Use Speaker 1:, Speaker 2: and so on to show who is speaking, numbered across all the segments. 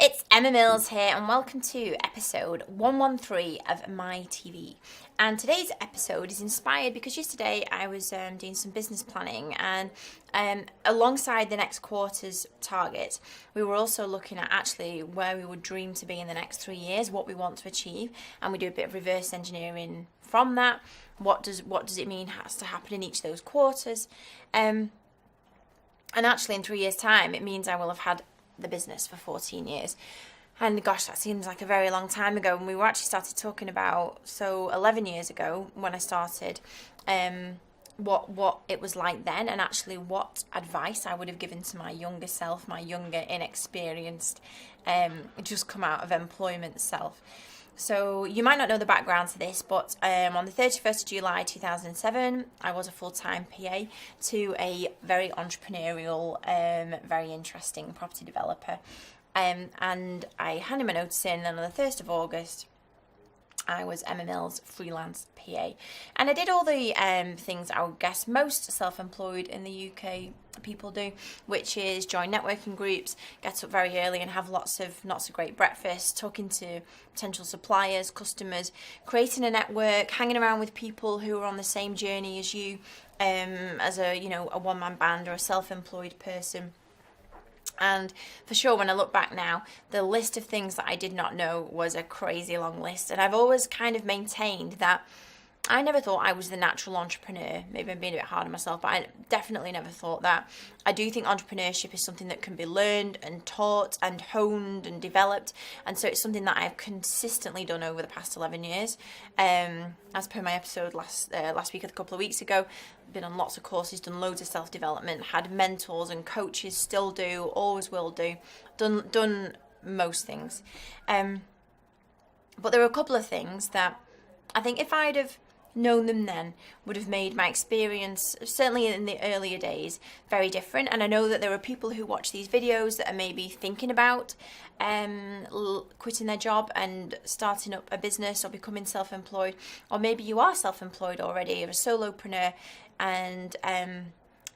Speaker 1: it's Emma Mills here, and welcome to episode 113 of MiTV. And today's episode is inspired because yesterday I was doing some business planning, and alongside the next quarter's target, we were also looking at actually where we would dream to be in the next 3 years, what we want to achieve, and we do a bit of reverse engineering from that. What does it mean has to happen in each of those quarters? And actually, in 3 years' time, it means I will have had the business for 14 years. And gosh, that seems like a very long time ago. And we were actually started talking about, 11 years ago when I started, what it was like then, and actually what advice I would have given to my younger self, my younger, inexperienced, just come out of employment self. So you might not know the background to this, but on the 31st of July 2007, I was a full-time PA to a very entrepreneurial, very interesting property developer. And I handed my notice in, and on the 1st of August, I was Emma Mills' freelance PA. And I did all the things I would guess most self-employed in the UK people do, which is join networking groups, get up very early and have lots of great breakfast, talking to potential suppliers, customers, creating a network, hanging around with people who are on the same journey as you, as a one-man band or a self-employed person. And for sure, when I look back now, the list of things that I did not know was a crazy long list. And I've always kind of maintained that I never thought I was the natural entrepreneur. Maybe I'm being a bit hard on myself, but I definitely never thought that. I do think entrepreneurship is something that can be learned and taught and honed and developed. And so it's something that I've consistently done over the past 11 years. As per my episode last week, a couple of weeks ago, been on lots of courses, done loads of self-development, had mentors and coaches, still do, always will do, done most things. But there are a couple of things that I think if I'd have known them then would have made my experience, certainly in the earlier days, very different. And I know that there are people who watch these videos that are maybe thinking about quitting their job and starting up a business or becoming self-employed, or maybe you are self-employed already, you're a solopreneur, and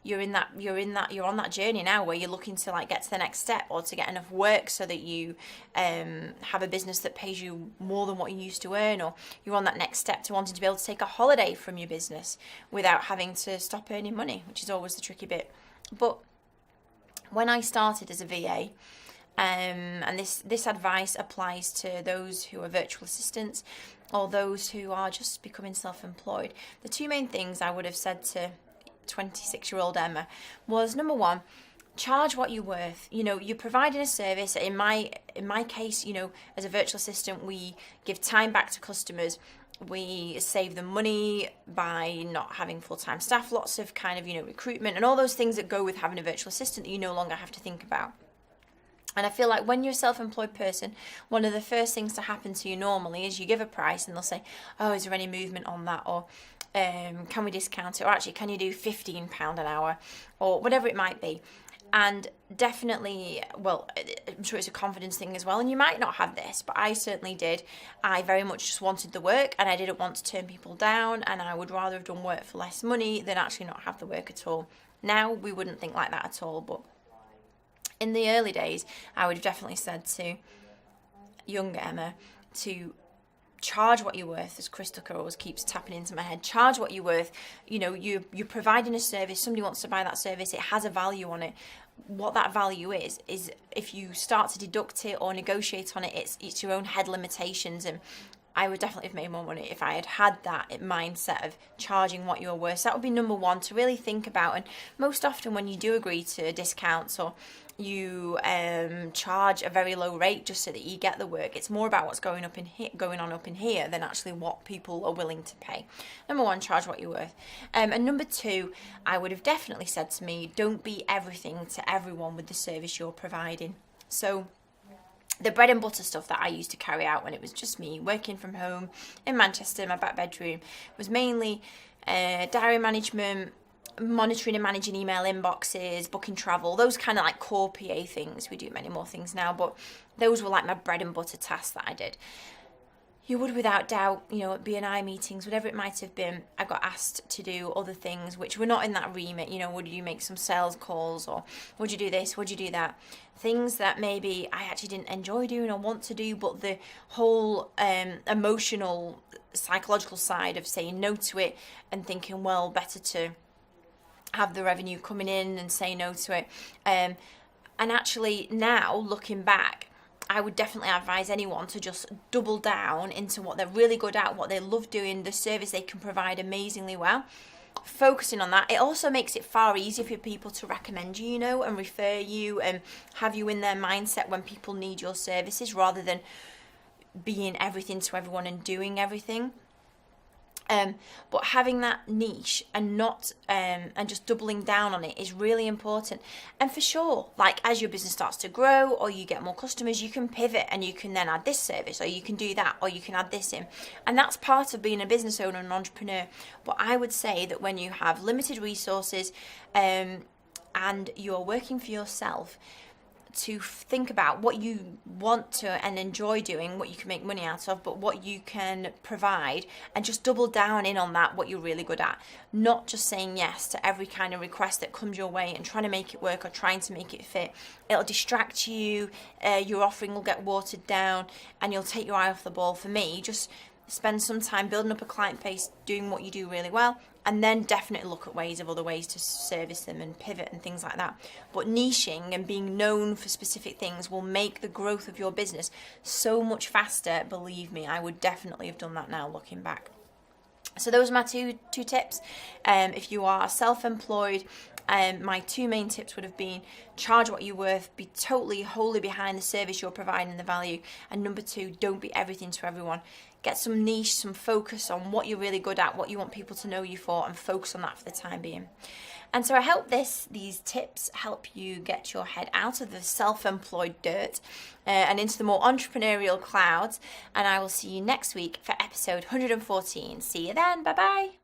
Speaker 1: you're on that journey now where you're looking to get to the next step or to get enough work so that you have a business that pays you more than what you used to earn, or you're on that next step to wanting to be able to take a holiday from your business without having to stop earning money, which is always the tricky bit. But when I started as a VA, and this advice applies to those who are virtual assistants or those who are just becoming self-employed, the two main things I would have said to 26-year-old Emma was, number one, charge what you're worth. You're providing a service. In my case, as a virtual assistant, we give time back to customers. We save them money by not having full-time staff, lots of recruitment and all those things that go with having a virtual assistant that you no longer have to think about. And I feel like when you're a self-employed person, one of the first things to happen to you normally is you give a price and they'll say, oh, is there any movement on that? Or can we discount it? Or actually, can you do £15 an hour? Or whatever it might be. And definitely, well, I'm sure it's a confidence thing as well. And you might not have this, but I certainly did. I very much just wanted the work, and I didn't want to turn people down. And I would rather have done work for less money than actually not have the work at all. Now, we wouldn't think like that at all. But in the early days, I would have definitely said to younger Emma to charge what you're worth, as Chris Tucker always keeps tapping into my head. Charge what you're worth. You're providing a service. Somebody wants to buy that service. It has a value on it. What that value is if you start to deduct it or negotiate on it, it's your own head limitations. And I would definitely have made more money if I had that mindset of charging what you're worth. So that would be number one to really think about. And most often when you do agree to discounts or you charge a very low rate just so that you get the work, it's more about what's going on up in here than actually what people are willing to pay. Number one, charge what you're worth. And number two, I would have definitely said to me, don't be everything to everyone with the service you're providing. So the bread and butter stuff that I used to carry out when it was just me working from home in Manchester, my back bedroom, was mainly diary management, monitoring and managing email inboxes, booking travel, those kind of core PA things. We do many more things now, but those were my bread and butter tasks that I did. you would without doubt, at B&I meetings, whatever it might have been, I got asked to do other things which were not in that remit. Would you make some sales calls, or would you do this, would you do that? Things that maybe I actually didn't enjoy doing or want to do, but the whole emotional, psychological side of saying no to it and thinking, well, better to have the revenue coming in and say no to it. And actually now, looking back, I would definitely advise anyone to just double down into what they're really good at, what they love doing, the service they can provide amazingly well. Focusing on that, it also makes it far easier for people to recommend you, and refer you and have you in their mindset when people need your services, rather than being everything to everyone and doing everything. But having that niche and not and just doubling down on it is really important. And for sure, like as your business starts to grow or you get more customers, you can pivot and you can then add this service, or you can do that, or you can add this in. And that's part of being a business owner and an entrepreneur. But I would say that when you have limited resources and you're working for yourself, to think about what you want to and enjoy doing, what you can make money out of, but what you can provide, and just double down in on that, what you're really good at. Not just saying yes to every kind of request that comes your way and trying to make it work or trying to make it fit. It'll distract you, your offering will get watered down, and you'll take your eye off the ball. For me, just spend some time building up a client base, doing what you do really well, and then definitely look at other ways to service them and pivot and things like that. But niching and being known for specific things will make the growth of your business so much faster. Believe me, I would definitely have done that now looking back. So those are my two tips. If you are self-employed, my two main tips would have been: charge what you're worth, be totally, wholly behind the service you're providing, the value. And number two, don't be everything to everyone. Get some niche, some focus on what you're really good at, what you want people to know you for, and focus on that for the time being. And so I hope these tips help you get your head out of the self-employed dirt and into the more entrepreneurial clouds. And I will see you next week for episode 114. See you then. Bye-bye.